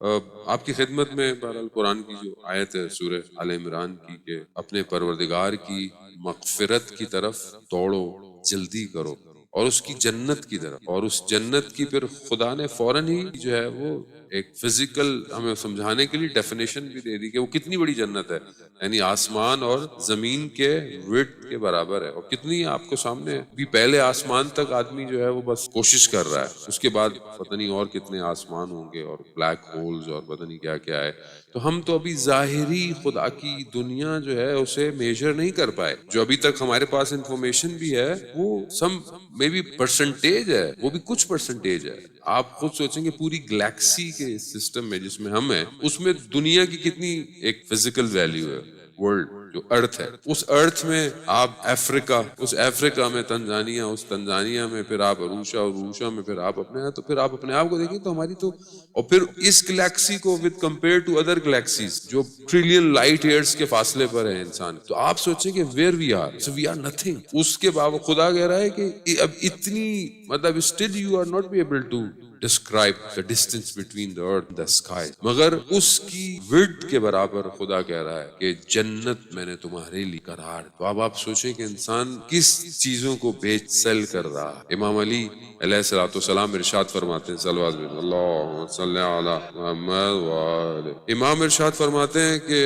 آپ کی خدمت میں بہرحال قرآن کی جو آیت ہے سورہ آل عمران کی کہ اپنے پروردگار کی مغفرت کی طرف دوڑو، جلدی کرو، اور اس کی جنت کی طرف، اور اس جنت کی پھر خدا نے فوراً ہی جو ہے وہ ایک فزیکل ہمیں سمجھانے کے لیے ڈیفینیشن بھی دے دی کہ وہ کتنی بڑی جنت ہے، یعنی آسمان اور زمین کے وڈتھ کے برابر ہے، اور کتنی آپ کو سامنے بھی پہلے آسمان تک آدمی جو ہے وہ بس کوشش کر رہا ہے، اس کے بعد پتہ نہیں اور کتنے آسمان ہوں گے اور بلیک ہولز اور پتہ نہیں کیا کیا ہے. تو ہم تو ابھی ظاہری خدا کی دنیا جو ہے اسے میجر نہیں کر پائے. جو ابھی تک ہمارے پاس انفارمیشن بھی ہے وہ سم میں بھی پرسنٹیج ہے، وہ بھی کچھ پرسنٹیج ہے. آپ خود سوچیں گے پوری گلیکسی کے سسٹم میں جس میں ہم ہیں اس میں دنیا کی کتنی ایک فزیکل ویلیو ہے. ورلڈ جو ارتھ ہے، اس ارتھ میں آپ افریقہ، اس افریقہ میں تنزانیہ، اس تنزانیہ میں پھر آپ اروشا، اور اروشا میں پھر آپ اپنے، تو پھر آپ اپنے آپ کو دیکھیں تو ہماری تو، اور پھر اس گلیکسی کو with compare to other galaxies جو ٹریلین لائٹ ایئرس کے فاصلے پر ہے انسان، تو آپ سوچیں کہ where we are, so we are nothing. اس کے باوجود خدا کہہ رہا ہے کہ اب اتنی مطلب still you are not be able to describe the distance between the earth and the sky، مگر اس کی width کے برابر خدا کہہ رہا ہے کہ جنت میں نے تمہارے لیے قرار. تو اب آپ سوچیں کہ انسان کس چیزوں کو بیچ سیل کر رہا ہے. امام علی علیہ الصلوۃ والسلام ارشاد فرماتے ہیں، صلوات بھی اللہم صلی علی محمد وآلہ، امام ارشاد فرماتے ہیں کہ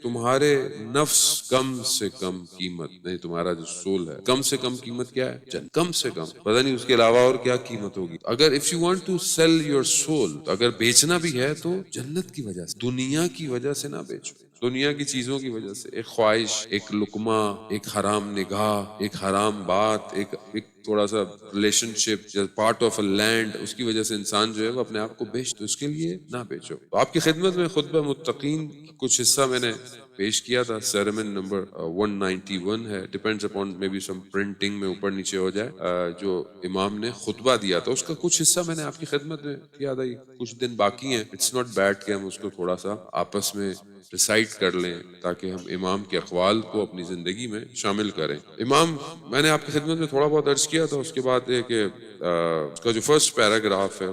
تمہارے نفس کم سے کم قیمت نہیں، تمہارا جو سول ہے کم سے کم قیمت کیا ہے؟ جنت. کم سے کم، پتہ نہیں اس کے علاوہ اور کیا قیمت ہوگی. اگر if you want to sell your soul، تو اگر بیچنا بھی ہے تو جنت کی وجہ سے، دنیا کی وجہ سے نہ بیچو، دنیا کی چیزوں کی وجہ سے، ایک خواہش، ایک لقمہ، ایک حرام نگاہ، ایک حرام بات، ایک تھوڑا سا relationship, part of a land, اس کی وجہ سے انسان جو ہے وہ اپنے آپ کو بیچ، تو اس کے لیے نہ بیچو. تو آپ کی خدمت میں خطبہ متقین کچھ حصہ میں نے پیش کیا تھا. سرمن نمبر 191 ہے، depends upon may be some printing میں اوپر نیچے ہو جائے، جو امام نے خطبہ دیا تھا اس کا کچھ حصہ میں نے آپ کی خدمت میں کیا تھا. کچھ دن باقی ہیں، اٹس ناٹ بیڈ کہ ہم اس کو تھوڑا سا آپس میں ریسائٹ کر لیں تاکہ ہم امام کے اقوال کو اپنی زندگی میں شامل کریں. امام، میں نے آپ کی خدمت میں تھوڑا بہت عرض کیا تھا، اس کے بعد ہے کہ اس کا جو فرسٹ پیراگراف ہے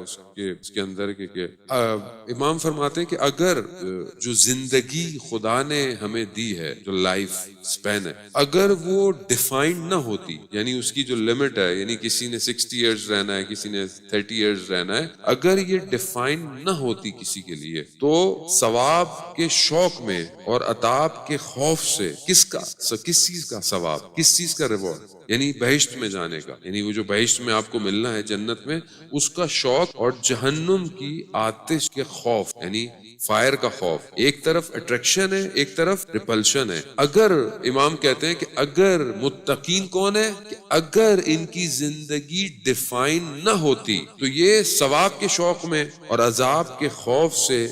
اس کے اندر کہ امام فرماتے ہیں کہ اگر جو زندگی خدا نے ہمیں دی ہے، جو لائف سپین ہے، اگر وہ ڈیفائنڈ نہ ہوتی، یعنی اس کی جو لمٹ ہے، یعنی کسی نے 60 ایئرز رہنا ہے، کسی نے 30 ایئرز رہنا ہے، اگر یہ ڈیفائنڈ نہ ہوتی کسی کے لیے، تو ثواب کے شوق میں اور عذاب کے خوف سے کس چیز کا ثواب، کس چیز کا ریوارڈ، یعنی بہشت میں جانے کا، یعنی وہ جو بہشت میں آپ کو ملنا ہے جنت میں، اس کا شوق، اور جہنم کی آتش کے خوف، یعنی فائر کا خوف. ایک طرف اٹریکشن ہے، ایک طرف ریپلشن ہے. اگر امام کہتے ہیں کہ اگر متقین کون ہے، کہ اگر ان کی زندگی ڈیفائن نہ ہوتی تو یہ ثواب کے شوق میں اور عذاب کے خوف سے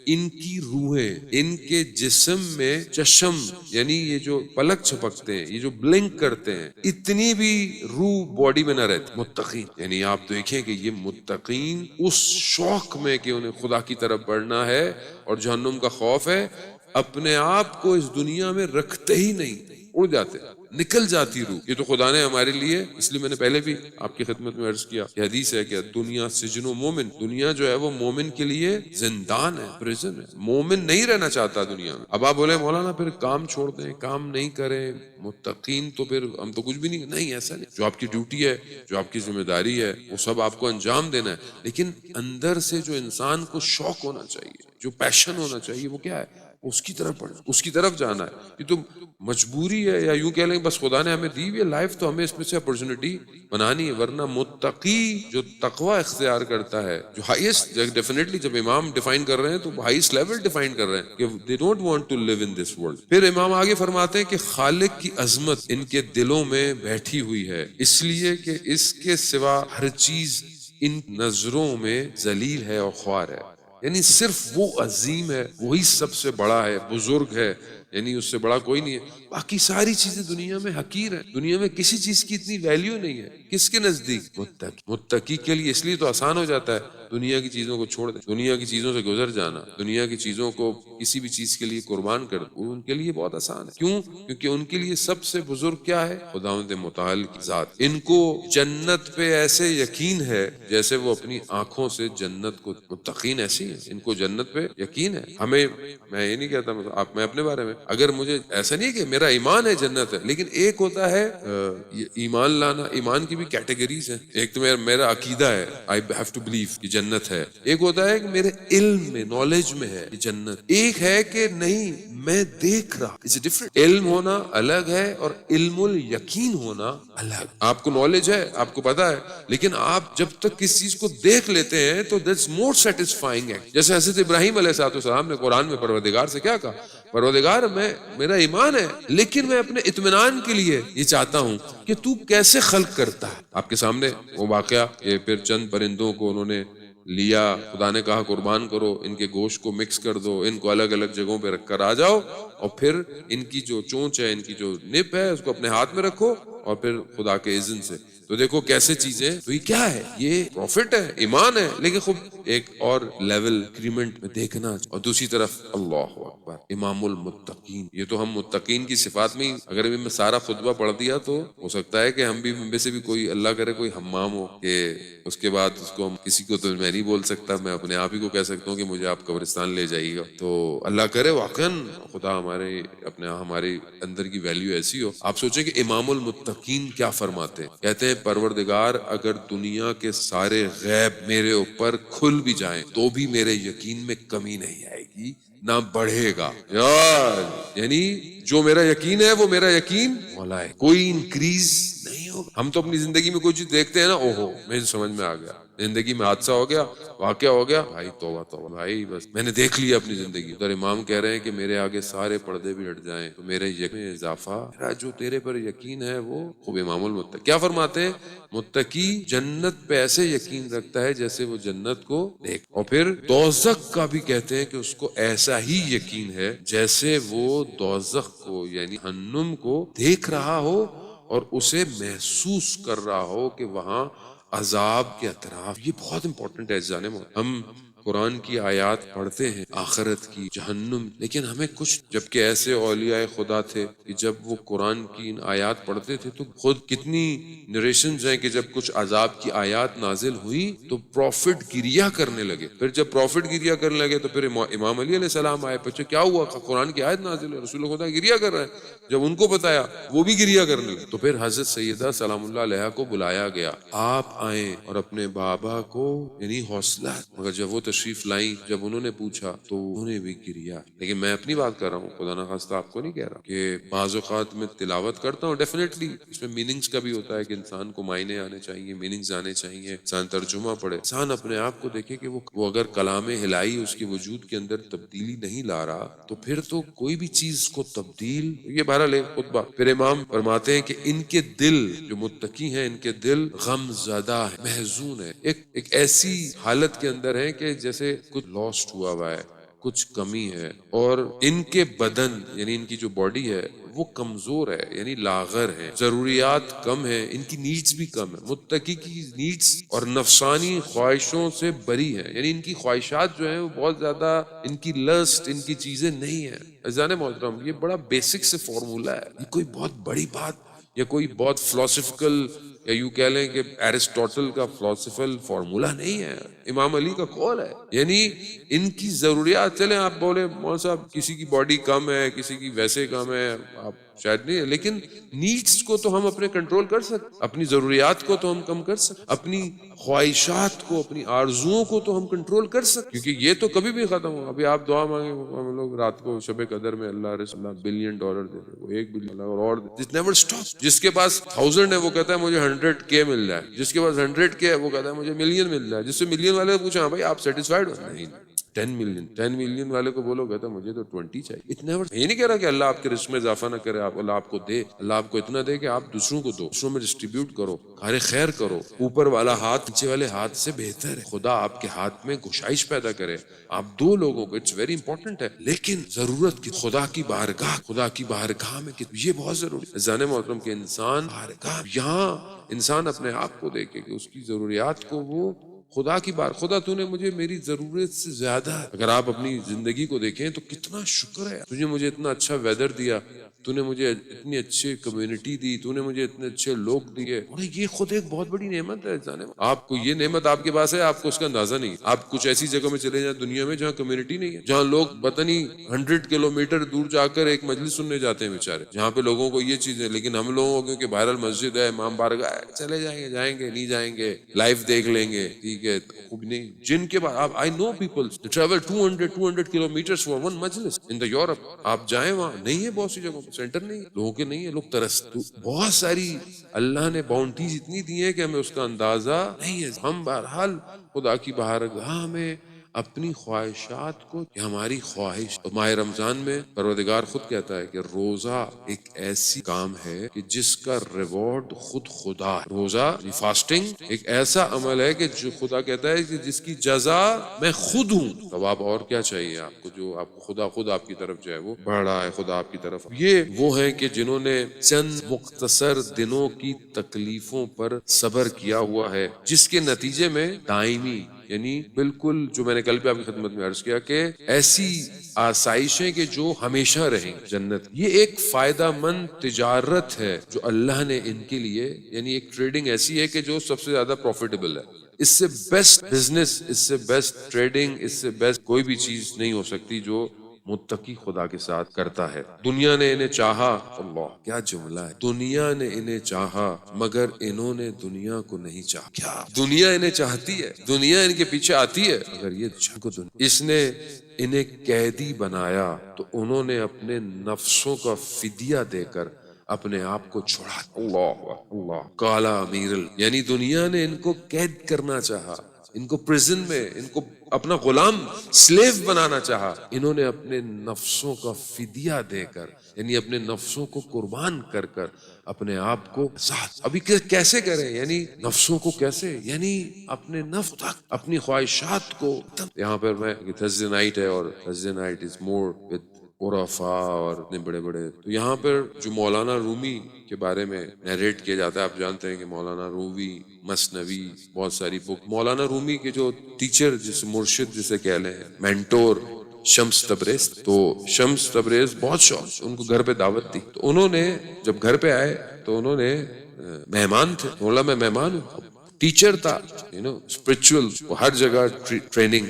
ان کی روحیں، ان کے جسم میں چشم، یعنی یہ جو پلک چھپکتے ہیں، یہ جو بلنک کرتے ہیں، اتنی بھی روح باڈی میں نہ رہتی. متقین یعنی آپ دیکھیں کہ یہ متقین اس شوق میں کہ انہیں خدا کی طرف بڑھنا ہے اور جہنم کا خوف ہے، اپنے آپ کو اس دنیا میں رکھتے ہی نہیں، اڑ جاتے، نکل جاتی روح. یہ تو خدا نے ہمارے لیے، اس لیے میں نے پہلے بھی آپ کی خدمت میں عرض کیا کہ حدیث ہے کہ دنیا سجن و مومن، دنیا جو ہے وہ مومن کے لیے زندان ہے، پریزن ہے. مومن نہیں رہنا چاہتا دنیا میں. اب آپ بولے مولانا پھر کام چھوڑ دیں، کام نہیں کریں، متقین تو پھر ہم تو کچھ بھی نہیں، ایسا نہیں. جو آپ کی ڈیوٹی ہے، جو آپ کی ذمہ داری ہے، وہ سب آپ کو انجام دینا ہے، لیکن اندر سے جو انسان کو شوق ہونا چاہیے، جو پیشن ہونا چاہیے، وہ کیا ہے؟ اس کی طرف پڑھنا، اس کی طرف جانا ہے. یہ تو مجبوری ہے، یا یوں کہہ لیں بس خدا نے ہمیں دی ہوئی لائف، تو ہمیں اس میں سے اپرچونٹی بنانی ہے. ورنہ متقی جو تقوی اختیار کرتا ہے، جو ہائیسٹ، ڈیفینیٹلی جب امام ڈیفائن کر رہے ہیں تو ہائیسٹ لیول ڈیفائن کر رہے ہیں کہ they don't want to live in this world. پھر امام آگے فرماتے ہیں کہ خالق کی عظمت ان کے دلوں میں بیٹھی ہوئی ہے، اس لیے کہ اس کے سوا ہر چیز ان نظروں میں ذلیل ہے اور خوار ہے. یعنی صرف وہ عظیم ہے، وہی سب سے بڑا ہے، بزرگ ہے، یعنی اس سے بڑا کوئی نہیں ہے. باقی ساری چیزیں دنیا میں حقیر ہیں, دنیا میں کسی چیز کی اتنی ویلیو نہیں ہے. کس کے نزدیک؟ متقی کے لیے. اس لیے تو آسان ہو جاتا ہے دنیا کی چیزوں کو چھوڑ دیں, دنیا کی چیزوں سے گزر جانا, دنیا کی چیزوں کو کسی بھی چیز کے لیے قربان کر دو, ان کے لیے بہت آسان ہے. کیوں؟ کیونکہ ان کے لیے سب سے بزرگ کیا ہے؟ خداوند متعال کی ذات. ان کو جنت پہ ایسے یقین ہے جیسے وہ اپنی آنکھوں سے جنت کو. متقین ایسی ہیں, ان کو جنت پہ یقین ہے. ہمیں, میں یہ نہیں کہتا آپ, میں اپنے بارے میں, اگر مجھے ایسا نہیں کہ میرا ایمان ہے جنت ہے, لیکن ایک ہوتا ہے ایمان لانا. ایمان کی بھی کیٹیگریز ہیں. ایک تو میرا عقیدہ ہے, I have to believe کہ جنت ہے. ایک ہوتا ہے کہ میرے علم میں, نالج میں ہے کہ جنت. ایک ہے کہ نہیں میں دیکھ رہا. It's different. علم ہونا الگ ہے اور علم الیقین ہونا الگ. آپ کو نالج ہے, آپ کو پتا ہے, لیکن آپ جب تک کس چیز کو دیکھ لیتے ہیں تو that's more satisfying ہے. جیسے حضرت ابراہیم علیہ السلام نے قرآن میں پروردگار سے کیا کہا؟ پروردگار میرا ایمان ہے, لیکن میں اپنے اطمینان کے لیے یہ چاہتا ہوں کہ تو کیسے خلق کرتا ہے. آپ کے سامنے وہ واقعہ کہ پھر چند پرندوں کو انہوں نے لیا, خدا نے کہا قربان کرو, ان کے گوشت کو مکس کر دو, ان کو الگ الگ جگہوں پہ رکھ کر آ جاؤ, اور پھر ان کی جو چونچ ہے, ان کی جو نپ ہے, اس کو اپنے ہاتھ میں رکھو, اور پھر خدا کے اذن سے. تو دیکھو کیسے چیزیں. تو یہ کیا ہے؟ یہ پروفٹ ہے, ایمان ہے, لیکن خوب ایک اور لیول انکریمنٹ میں دیکھنا. اور دوسری طرف اللہ اکبر, امام المتقین. یہ تو ہم متقین کی صفات میں ہی اگر بھی میں سارا خطبہ پڑھ دیا تو ہو سکتا ہے کہ ہم بھی میں سے بھی کوئی, اللہ کرے, کوئی حمام ہو کہ اس کے بعد اس کو ہم کسی کو, تو میں نہیں بول سکتا, میں اپنے آپ ہی کو کہہ سکتا ہوں کہ مجھے آپ قبرستان لے جائیے گا. تو اللہ کرے واقعاً خدا ہمارے اندر کی ویلیو ایسی ہو. آپ سوچیں کہ امام المتقین کیا فرماتے ہیں. کہتے ہیں پروردگار اگر دنیا کے سارے غیب میرے اوپر کھل بھی جائیں تو بھی میرے یقین میں کمی نہیں آئے گی, نہ بڑھے گا. یار یعنی جو میرا یقین ہے وہ میرا یقین مولا ہے, کوئی انکریز نہیں ہوگا. ہم تو اپنی زندگی میں کوئی چیز دیکھتے ہیں نا, اوہو مجھے سمجھ میں آ گیا, زندگی میں حادثہ ہو گیا, واقعہ ہو گیا, بھائی توبہ توبہ بھائی, بس میں نے دیکھ لیا اپنی زندگی. ادھر امام کہہ رہے ہیں کہ میرے آگے سارے پردے بھی ہٹ جائیں تو میرے یقین میں اضافہ, میرا جو تیرے پر یقین ہے وہ. خوب امام المتقی کیا فرماتے ہیں؟ متقی جنت پہ ایسے یقین رکھتا ہے جیسے وہ جنت کو دیکھ. اور پھر دوزخ کا بھی کہتے ہیں کہ اس کو ایسا ہی یقین ہے جیسے وہ دوزخ کو یعنی جہنم کو دیکھ رہا ہو اور اسے محسوس کر رہا ہو کہ وہاں عذاب کے اطراف. یہ بہت امپورٹنٹ ہے جانے. ہم قرآن کی آیات پڑھتے ہیں آخرت کی, جہنم, لیکن ہمیں کچھ, جبکہ ایسے اولیاء خدا تھے کہ جب وہ قرآن کی ان آیات پڑھتے تھے تو خود کتنی نریشنز ہیں کہ جب کچھ عذاب کی آیات نازل ہوئی تو پروفٹ گریہ کرنے لگے. پھر جب پروفٹ گریہ کرنے لگے تو پھر امام علی علیہ السلام آئے, پچھے کیا ہوا؟ قرآن کی آیت نازل ہے, رسول خدا گریہ کر رہے ہیں. جب ان کو بتایا وہ بھی گریہ کرنے لگے. تو پھر حضرت سیدہ سلام اللہ علیہ کو بلایا گیا, آپ آئیں اور اپنے بابا کو یعنی حوصلہ. مگر جب وہ تشریف لائیں, جب انہوں نے پوچھا تو انہوں نے بھی گریہ. لیکن میں اپنی بات کر رہا ہوں, خدا نخواستہ آپ کو نہیں کہہ رہا کہ بعض اوقات میں تلاوت کرتا ہوں, ڈیفینیٹلی اس میں میننگز کا بھی ہوتا ہے کہ انسان کو معنی آنے چاہیے, میننگز آنے چاہیے, انسان ترجمہ پڑھے, انسان اپنے آپ کو دیکھے کہ وہ اگر کلام الہی اس کے وجود کے اندر تبدیلی نہیں لا رہا تو پھر تو کوئی بھی چیز کو تبدیل. یہ بہرحال ایک خطبہ. پھر امام فرماتے ہیں کہ ان کے دل, جو متقی ہیں, ان کے دل غم زدہ ہے, محزون ہے, ایک ایسی حالت کے اندر ہے کہ جیسے کچھ لاسٹ ہوا ہے, کچھ کمی ہے. اور ان کے بدن یعنی ان کی جو باڈی ہے وہ کمزور ہے, یعنی لاغر ہے, ضروریات کم ہے, ان کی نیڈز بھی کم ہے. متقی کی نیڈز اور نفسانی خواہشوں سے بری ہے, یعنی ان کی خواہشات جو ہیں وہ بہت زیادہ, ان کی لسٹ, ان کی چیزیں نہیں ہیں. عزیزان محترم, یہ بڑا بیسک سے فارمولہ ہے, یہ کوئی بہت بڑی بات یا کوئی بہت فلسفیکل یا یوں کہہ لیں کہ ایرسٹوٹل کا فلسفیکل فارمولہ نہیں ہے, امام علی کا قول ہے. یعنی ان کی ضروریات, چلیں آپ بولے مولانا صاحب کسی کی باڈی کم ہے, کسی کی ویسے کم ہے, آپ شاید نہیں ہے, لیکن نیڈز کو تو ہم اپنے کنٹرول کر سکتے, اپنی ضروریات کو تو ہم کم کر سکتے, اپنی خواہشات کو, اپنی آرزوؤں کو تو ہم کنٹرول کر سکتے, کیونکہ یہ تو کبھی بھی ختم ہو. ابھی آپ دعا مانگے, ہم لوگ رات کو شب قدر میں اللہ رسول $1 بلین دے دے, وہ $1 بلین اور اٹ نیور اسٹاپ. جس کے پاس 1000 ہے وہ کہتا ہے مجھے 100K مل جائے, جس کے پاس 100K ہے وہ کہتا ہے مجھے ملین مل جائے. جس سے ملین والے پوچھا بھائی آپ سیٹسفائیڈ ہو؟ نہیں, 10 ملین والے کو بولو کہتا مجھے تو 20 چاہیے. یہ نہیں کہہ رہا کہ اللہ آپ کے رزق میں اضافہ نہ کرے, اللہ آپ کو دے, اللہ آپ کو اتنا دے کہ آپ دوسروں کو دو, دوسروں میں ڈسٹریبیوٹ کرو, کار خیر کرو. اوپر والا ہاتھ نیچے والے ہاتھ سے بہتر ہے. خدا آپ کے ہاتھ میں گشائش پیدا کرے, آپ دو لوگوں کو, اٹس ویری امپورٹنٹ ہے. لیکن ضرورت کی خدا کی بارگاہ میں یہ بہت ضروری ہے. زانے محترم کے انسان بارگاہ, یہاں انسان اپنے آپ کو دیکھے کہ اس کی ضروریات کو وہ خدا کی خدا تو نے مجھے میری ضرورت سے زیادہ, اگر آپ اپنی زندگی کو دیکھیں تو کتنا شکر ہے, تجھے مجھے اتنا اچھا ویدر دیا, تو نے مجھے اتنی اچھی کمیونٹی دی, تو نے مجھے اتنے اچھے لوگ دیے, اور یہ خود ایک بہت بڑی نعمت ہے. آپ کو یہ نعمت آپ کے پاس ہے, آپ کو اس کا اندازہ نہیں. آپ کچھ ایسی جگہ میں چلے جائیں دنیا میں جہاں کمیونٹی نہیں ہے, جہاں لوگ پتہ نہیں 100 کلومیٹر دور جا کر ایک مجلس سننے جاتے ہیں بیچارے, جہاں پہ لوگوں کو یہ چیزیں. لیکن ہم لوگوں کو کیونکہ بہرحال مسجد ہے, امام بارگاہ ہے, چلے جائیں گے نہیں جائیں گے, لائف دیکھ لیں گے, ٹھیک ہے, خوب نہیں. جن کے بعد I know people travel 200 kilometers for one majlis in the Europe. آپ جائیں وہاں نہیں ہے, بہت سی جگہوں پہ سینٹر نہیں ہے, لوگوں کے نہیں ہے, لوگ بہت ساری اللہ نے باؤنٹیز اتنی دی ہیں کہ ہمیں اس کا اندازہ نہیں ہے. ہم بہرحال خدا کی بارگاہ میں اپنی خواہشات کو, کہ ہماری خواہش. ماہ رمضان میں پروردگار خود کہتا ہے کہ روزہ ایک ایسی کام ہے کہ جس کا ریوارڈ خود خدا ہے. روزہ فاسٹنگ ایک ایسا عمل ہے کہ جو خدا کہتا ہے کہ جس کی جزا میں خود ہوں. تو آپ اور کیا چاہیے آپ کو, جو آپ کو خود آپ کی طرف جو ہے وہ بڑھا ہے, خدا آپ کی طرف. یہ وہ ہیں کہ جنہوں نے چند مختصر دنوں کی تکلیفوں پر صبر کیا ہوا ہے, جس کے نتیجے میں دائمی, یعنی بالکل جو میں نے کل بھی آپ کی خدمت میں عرض کیا کہ ایسی آسائشیں کہ جو ہمیشہ رہیں جنت. یہ ایک فائدہ مند تجارت ہے جو اللہ نے ان کے لیے, یعنی ایک ٹریڈنگ ایسی ہے کہ جو سب سے زیادہ پروفیٹیبل ہے. اس سے بیسٹ بزنس, اس سے بیسٹ ٹریڈنگ, اس سے بیسٹ کوئی بھی چیز نہیں ہو سکتی جو متقی خدا کے ساتھ کرتا ہے. دنیا نے انہیں چاہا, اللہ کیا جملہ ہے, دنیا نے انہیں چاہا مگر انہوں نے دنیا کو نہیں چاہا. کیا دنیا انہیں چاہتی ہے, دنیا ان کے پیچھے آتی ہے, مگر یہ اس نے انہیں قیدی بنایا تو انہوں نے اپنے نفسوں کا فدیہ دے کر اپنے آپ کو چھوڑا. اللہ کالا امیر, یعنی دنیا نے ان کو قید کرنا چاہا, ان کو پریزن میں, ان کو اپنا غلام سلیو بنانا چاہا. انہوں نے اپنے نفسوں کا فدیہ دے کر, یعنی اپنے نفسوں کو قربان کر کر اپنے آپ کو آزاد. ابھی کیسے کریں, یعنی نفسوں کو کیسے, یعنی اپنے نفس تک اپنی خواہشات کو. یہاں پر میں تھرسڈے نائٹ ہے, اور Thursday night is more with عرفاء اور اتنے بڑے بڑے. تو یہاں پر جو مولانا رومی کے بارے میں نیریٹ کیا جاتا ہے, آپ جانتے ہیں کہ مولانا رومی, مثنوی, بہت ساری بک. مولانا رومی کے جو ٹیچر, جسے مرشد جسے کہہ لیں, مینٹور, شمس تبریز. تو شمس تبریز بہت شوق, ان کو گھر پہ دعوت دی. تو انہوں نے جب گھر پہ آئے تو انہوں نے مہمان تھے, بولا میں مہمان ہوں. ٹیچر تھا, اسپرچول, ہر جگہ ٹریننگ.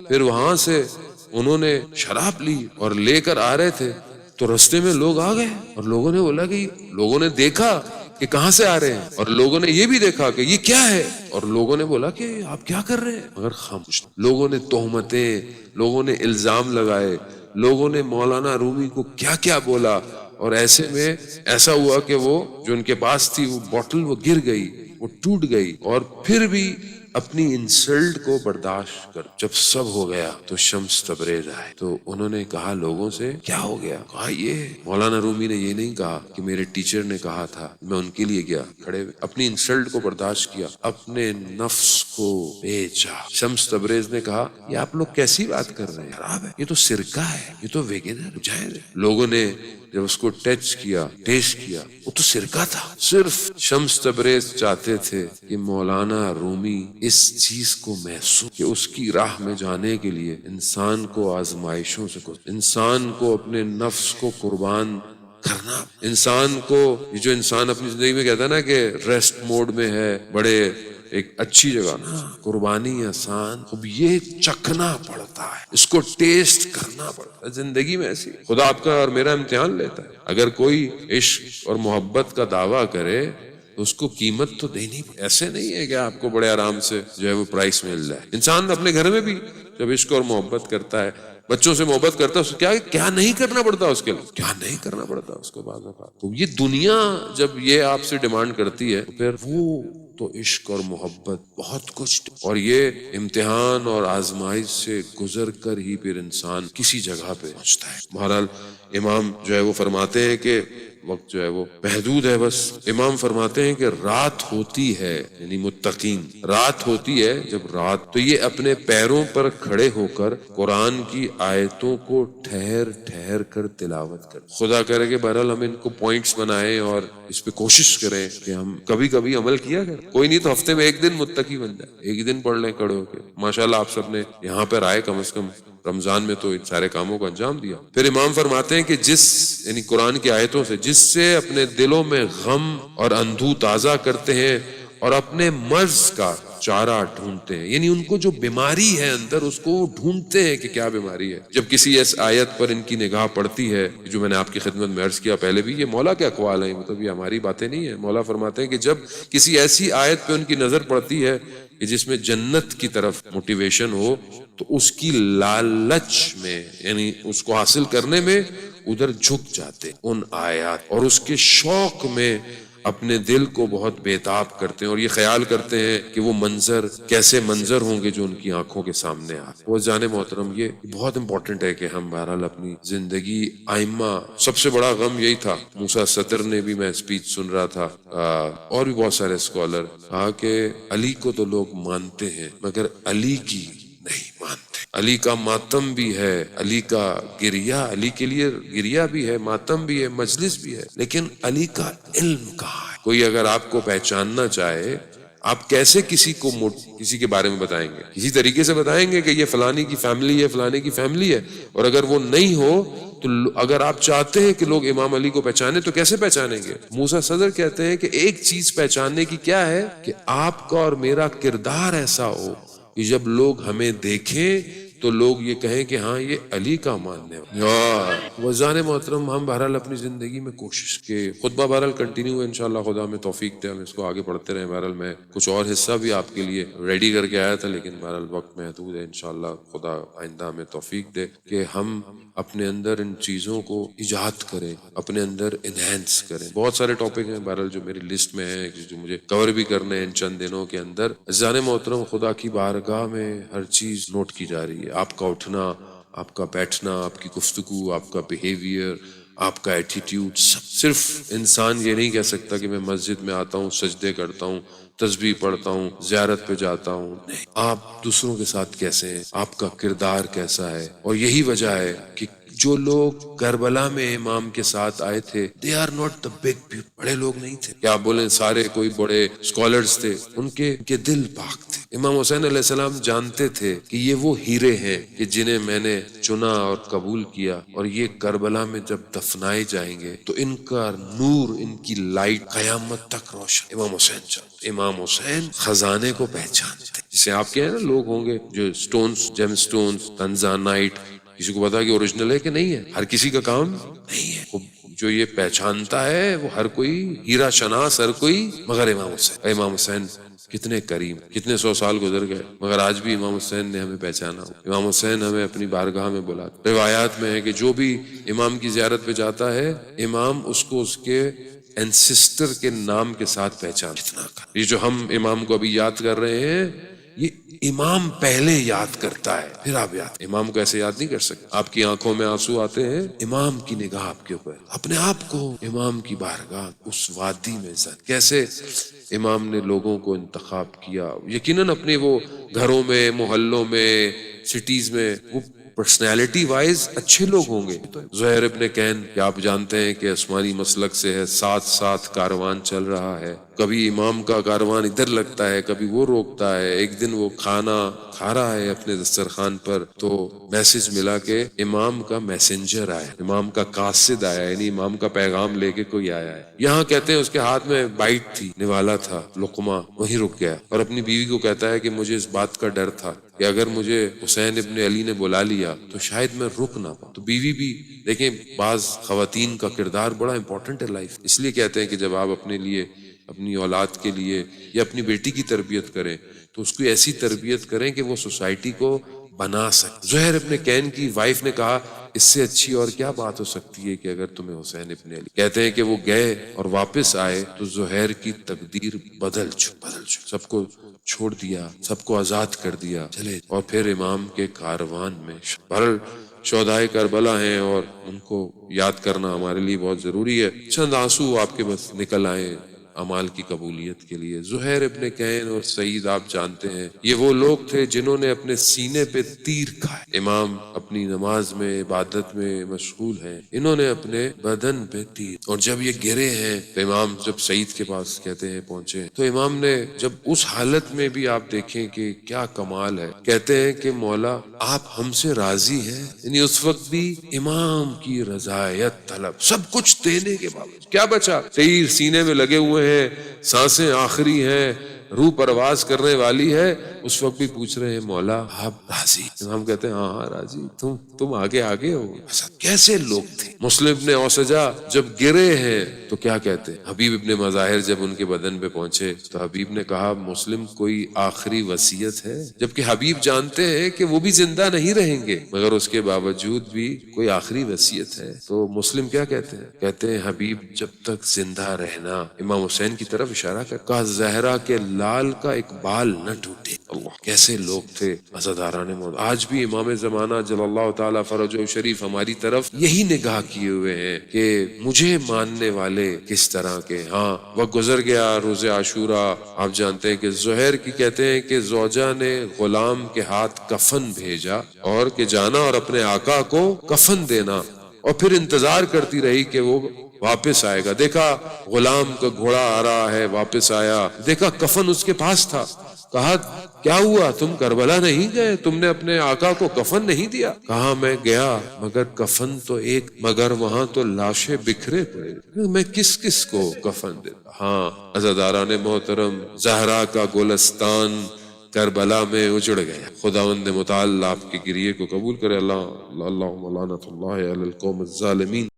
پھر وہاں سے انہوں نے شراب لی اور لے کر آ رہے تھے, تو رستے میں لوگ آ گئے, اور لوگوں نے بولا کہ لوگوں نے دیکھا کہ کہاں سے آ رہے ہیں, اور لوگوں نے یہ بھی دیکھا کہ یہ کیا ہے, اور لوگوں نے بولا کہ آپ کیا کر رہے ہیں, مگر خاموش. لوگوں نے تہمتیں, لوگوں نے الزام لگائے, لوگوں نے مولانا رومی کو کیا کیا بولا, اور ایسے میں ایسا ہوا کہ وہ جو ان کے پاس تھی وہ بوٹل وہ گر گئی, وہ ٹوٹ گئی. اور پھر بھی اپنی انسلٹ کو برداشت کر, جب سب ہو گیا تو شمس تبریز آئے. تو انہوں نے کہا لوگوں سے کیا ہو گیا, کہا یہ مولانا رومی نے یہ نہیں کہا کہ میرے ٹیچر نے کہا تھا, میں ان کے لیے گیا. کھڑے اپنی انسلٹ کو برداشت کیا, اپنے نفس کو بیچا. شمس تبریز نے کہا یہ آپ لوگ کیسی بات کر رہے ہیں, خراب ہے, یہ تو سرکہ ہے, یہ تو ویگن ہے, جائز ہے. لوگوں نے جب اس کو ٹچ کیا, ٹیسٹ کیا, وہ تو سرکہ تھا. صرف شمس تبریز چاہتے تھے کہ مولانا رومی اس چیز کو محسوس, کہ اس کی راہ میں جانے کے لیے انسان کو آزمائشوں سے, انسان کو اپنے نفس کو قربان کرنا, انسان کو, یہ جو انسان اپنی زندگی میں کہتا ہے نا کہ ریسٹ موڈ میں ہے, بڑے ایک اچھی جگہ, قربانی آسان, اب یہ چکھنا پڑتا ہے, اس کو ٹیسٹ کرنا پڑتا ہے. زندگی میں ایسی خدا آپ کا اور میرا امتحان لیتا ہے. اگر کوئی عشق اور محبت کا دعویٰ کرے تو اس کو قیمت تو دینی پڑے. ایسے نہیں ہے کہ آپ کو بڑے آرام سے جو ہے وہ پرائس مل جائے. انسان اپنے گھر میں بھی جب عشق اور محبت کرتا ہے, بچوں سے محبت کرتا ہے, اس کو کیا نہیں کرنا پڑتا, اس کے لیے کیا نہیں کرنا پڑتا اس کے بعد. تو یہ دنیا جب یہ آپ سے ڈیمانڈ کرتی ہے تو پھر وہ تو عشق اور محبت بہت کچھ، اور یہ امتحان اور آزمائش سے گزر کر ہی پھر انسان کسی جگہ پہ پہنچتا ہے۔ بہرحال امام جو ہے وہ فرماتے ہیں کہ وقت جو ہے وہ محدود ہے، بس امام فرماتے ہیں کہ رات ہوتی ہے، یعنی متقین رات ہوتی ہے جب رات، تو یہ اپنے پیروں پر کھڑے ہو کر قرآن کی آیتوں کو ٹھہر ٹھہر کر تلاوت کر، خدا کرے کہ بہرحال ہم ان کو پوائنٹس بنائیں اور اس پہ کوشش کریں کہ ہم کبھی کبھی عمل کیا کریں، کوئی نہیں تو ہفتے میں ایک دن متقی بن جائے، ایک دن پڑھ لیں کھڑے ہو کے۔ ماشاءاللہ آپ سب نے یہاں پر آئے، کم از کم رمضان میں تو ان سارے کاموں کو انجام دیا۔ پھر امام فرماتے ہیں کہ جس یعنی قرآن کی آیتوں سے جس سے اپنے دلوں میں غم اور اندھو تازہ کرتے ہیں اور اپنے مرض کا چارہ ڈھونڈتے ہیں، یعنی ان کو جو بیماری ہے اندر اس کو ڈھونڈتے ہیں کہ کیا بیماری ہے۔ جب کسی اس آیت پر ان کی نگاہ پڑتی ہے، جو میں نے آپ کی خدمت میں عرض کیا پہلے بھی، یہ مولا کے اقوال ہیں، مطلب یہ ہماری باتیں نہیں ہیں۔ مولا فرماتے ہیں کہ جب کسی ایسی آیت پہ ان کی نظر پڑتی ہے کہ جس میں جنت کی طرف موٹیویشن ہو، تو اس کی لالچ میں یعنی اس کو حاصل کرنے میں ادھر جھک جاتے ان آیات، اور اس کے شوق میں اپنے دل کو بہت بےتاب کرتے ہیں، اور یہ خیال کرتے ہیں کہ وہ منظر کیسے منظر ہوں گے جو ان کی آنکھوں کے سامنے آ۔ وہ جان محترم، یہ بہت امپورٹنٹ ہے کہ ہم بہرحال اپنی زندگی ائمہ، سب سے بڑا غم یہی تھا۔ موسیٰ صدر نے بھی، میں اسپیچ سن رہا تھا، اور بھی بہت سارے اسکالر، کہا کہ علی کو تو لوگ مانتے ہیں مگر علی کی نہیں مانتے۔ علی کا ماتم بھی ہے، علی کا گریہ، علی کے لیے گریہ بھی ہے، ماتم بھی ہے، مجلس بھی ہے، لیکن علی کا علم کہاں ہے؟ کوئی اگر آپ کو پہچاننا چاہے، آپ کیسے کسی کو کسی کے بارے میں بتائیں گے؟ کسی طریقے سے بتائیں گے کہ یہ فلانی کی فیملی ہے، فلانے کی فیملی ہے، اور اگر وہ نہیں ہو تو اگر آپ چاہتے ہیں کہ لوگ امام علی کو پہچانے تو کیسے پہچانیں گے؟ موسیٰ صدر کہتے ہیں کہ ایک چیز پہچاننے کی کیا ہے کہ آپ کا اور میرا کردار ایسا ہو کہ جب لوگ ہمیں دیکھیں تو لوگ یہ کہیں کہ ہاں یہ علی کا ماننے والا۔ وزان محترم، ہم بہرحال اپنی زندگی میں کوشش کے خطبہ بہرحال کنٹینیو ہے، انشاءاللہ خدا ہمیں توفیق دے، ہم اس کو آگے پڑھتے رہیں۔ بہرحال میں کچھ اور حصہ بھی آپ کے لیے ریڈی کر کے آیا تھا، لیکن بہرحال وقت محدود ہے۔ انشاءاللہ خدا آئندہ ہمیں توفیق دے کہ ہم اپنے اندر ان چیزوں کو ایجاد کریں، اپنے اندر انہینس کریں۔ بہت سارے ٹاپک ہیں بہرحال جو میری لسٹ میں ہیں، جو مجھے کور بھی کرنے ہیں ان چند دنوں کے اندر۔ عزیزان محترم، خدا کی بارگاہ میں ہر چیز نوٹ کی جا رہی ہے، آپ کا اٹھنا، آپ کا بیٹھنا، آپ کی گفتگو، آپ کا بیہیویئر، آپ کا ایٹیٹیوڈ، صرف انسان یہ نہیں کہہ سکتا کہ میں مسجد میں آتا ہوں، سجدے کرتا ہوں، تسبیح پڑھتا ہوں، زیارت پہ جاتا ہوں، نہیں، آپ دوسروں کے ساتھ کیسے ہیں، آپ کا کردار کیسا ہے۔ اور یہی وجہ ہے کہ جو لوگ کربلا میں امام کے ساتھ آئے تھے، they are not the big people، بڑے لوگ نہیں تھے، کیا بولیں سارے کوئی بڑے اسکالرز تھے، ان کے دل پاک تھے۔ امام حسین علیہ السلام جانتے تھے کہ یہ وہ ہیرے ہیں کہ جنہیں میں نے چنا اور قبول کیا، اور یہ کربلا میں جب دفنائے جائیں گے تو ان کا نور، ان کی لائٹ قیامت تک روشن۔ امام حسین جانتے، امام حسین خزانے کو پہچانتے، جسے آپ کہیں نا لوگ ہوں گے جو سٹونز، جیم سٹونز، تنزانائٹ، کسی کو پتا کہ اوریجنل ہے کہ نہیں ہے، ہر کسی کا کام نہیں ہے، جو یہ پہچانتا ہے وہ ہر کوئی ہیرا شناس، ہر کوئی، مگر امام حسین۔ امام حسین کتنے کریم، کتنے 100 سال گزر گئے مگر آج بھی امام حسین نے ہمیں پہچانا، امام حسین ہمیں اپنی بارگاہ میں بلاتا۔ روایات میں ہے کہ جو بھی امام کی زیارت پہ جاتا ہے، امام اس کو اس کے اینسسٹر کے نام کے ساتھ پہچانتا۔ یہ جو ہم امام کو ابھی یاد کر رہے ہیں، یہ امام پہلے یاد کرتا ہے، پھر آپ یاد، امام کو ایسے یاد نہیں کر سکتے۔ آپ کی آنکھوں میں آنسو آتے ہیں، امام کی نگاہ آپ کے اوپر، اپنے آپ کو امام کی بارگاہ اس وادی میں زد، کیسے امام نے لوگوں کو انتخاب کیا۔ یقیناً اپنے وہ گھروں میں، محلوں میں، سٹیز میں وہ پرسنالٹی وائز اچھے لوگ ہوں گے۔ زہیر ابن کین کہ آپ جانتے ہیں کہ عثمانی مسلک سے ہے، ساتھ ساتھ کاروان چل رہا ہے، کبھی امام کا کاروان ادھر لگتا ہے، کبھی وہ روکتا ہے۔ ایک دن وہ کھانا کھا رہا ہے اپنے دسترخوان پر، تو میسج ملا کہ امام کا میسنجر آیا، امام کا قاصد آیا، یعنی امام کا پیغام لے کے کوئی آیا ہے۔ یہاں کہتے ہیں اس کے ہاتھ میں بائٹ تھی، نوالا تھا، لقمہ، وہیں رک گیا، اور اپنی بیوی کو کہتا ہے کہ مجھے اس بات کا ڈر تھا کہ اگر مجھے حسین ابن علی نے بلا لیا تو شاید میں رک نہ پاؤں۔ تو بیوی بھی دیکھیں، بعض خواتین کا کردار بڑا امپورٹنٹ ہے لائف، اس لیے کہتے ہیں کہ جب آپ اپنے لیے، اپنی اولاد کے لیے یا اپنی بیٹی کی تربیت کریں تو اس کو ایسی تربیت کریں کہ وہ سوسائٹی کو بنا سکے۔ زہیر ابن کین کی وائف نے کہا اس سے اچھی اور کیا بات ہو سکتی ہے کہ اگر تمہیں حسین ابن علی. کہتے ہیں کہ وہ گئے اور واپس آئے تو زہیر کی تقدیر بدل چکی، سب کو چھوڑ دیا، سب کو آزاد کر دیا، چلے. اور پھر امام کے کاروان میں شہدائے کربلا ہیں اور ان کو یاد کرنا ہمارے لیے بہت ضروری ہے. چند آنسو آپ کے بس نکل آئے اعمال کی قبولیت کے لیے. زہیر ابن کین اور سعید آپ جانتے ہیں یہ وہ لوگ تھے جنہوں نے اپنے سینے پہ تیر کھائے. امام اپنی نماز میں عبادت میں مشغول ہیں، انہوں نے اپنے بدن پہ تیر، اور جب یہ گرے ہیں تو امام جب سعید کے پاس کہتے ہیں پہنچے تو امام نے جب اس حالت میں بھی آپ دیکھیں کہ کیا کمال ہے، کہتے ہیں کہ مولا آپ ہم سے راضی ہیں. یعنی اس وقت بھی امام کی رضایت طلب، سب کچھ دینے کے باوجود کیا بچا؟ تیر سینے میں لگے ہوئے ہیں، سانسیں آخری ہیں، روح پرواز کرنے والی ہے، اس وقت بھی پوچھ رہے ہیں مولا آپ راضی؟ امام کہتے ہیں ہاں راضی، تم آگے ہو. کیسے لوگ تھے. مسلم ابن اوسجا جب گرے ہیں تو کیا کہتے ہیں؟ حبیب ابن مظاہر جب ان کے بدن پہ پہنچے تو حبیب نے کہا مسلم کوئی آخری وصیت ہے؟ جبکہ حبیب جانتے ہیں کہ وہ بھی زندہ نہیں رہیں گے، مگر اس کے باوجود بھی کوئی آخری وصیت ہے. تو مسلم کیا کہتے ہیں؟ کہتے ہیں حبیب جب تک زندہ رہنا. امام حسین کی طرف اشارہ کر کہا زہرا کے لال کا ایک بال نہ ٹوٹے. اللہ کیسے لوگ تھے عزاداران موت. آج بھی امام زمانہ جل اللہ تعالیٰ فرجہ شریف ہماری طرف یہی نگاہ کیے ہوئے ہیں کہ مجھے ماننے والے کس طرح کے. ہاں وقت گزر گیا روز عاشورہ، آپ جانتے ہیں کہ زہیر کی کہتے ہیں کہ زوجہ نے غلام کے ہاتھ کفن بھیجا اور کہ جانا اور اپنے آقا کو کفن دینا، اور پھر انتظار کرتی رہی کہ وہ واپس آئے گا. دیکھا غلام کا گھوڑا آ رہا ہے، واپس آیا، دیکھا کفن اس کے پاس تھا. کہا کیا ہوا، تم کربلا نہیں گئے، تم نے اپنے آقا کو کفن نہیں دیا؟ کہا میں گیا مگر کفن تو ایک، مگر وہاں تو لاشیں بکھرے پڑے، میں کس کو کفن دے. ہاں عزاداران محترم، زہرا کا گلستان کربلا میں اجڑ گیا. خداوند متعال آپ کے گریے کو قبول کرے. اللہ اللہم لعنت اللہ علی القوم الظالمین.